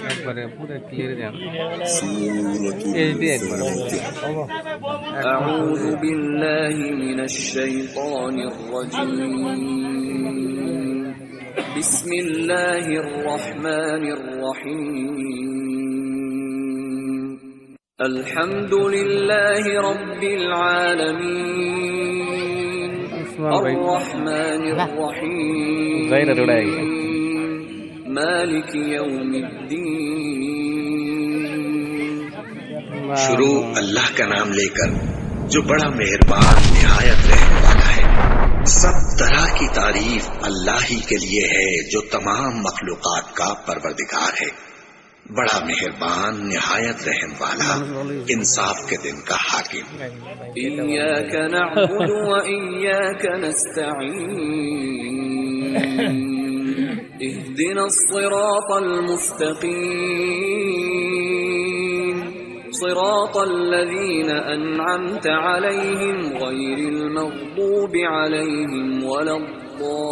একবারে পুরো ক্লিয়ার দেন سورة الفاتحة. أعوذ بالله من الشيطان الرجيم. بسم الله الرحمن الرحيم. الحمد لله رب العالمين. الرحمن الرحيم. مالك يوم الدين. شروع اللہ کا نام لے کر جو بڑا مہربان نہایت رحم والا ہے. سب طرح کی تعریف اللہ ہی کے لیے ہے جو تمام مخلوقات کا پروردگار ہے. بڑا مہربان نہایت رحم والا انصاف کے دن کا حاکم. إياك نعبد وإياك نستعين. اهدنا الصراط المستقيم. صراط الذين أنعمت عليهم غير المغضوب عليهم ولا الضالين.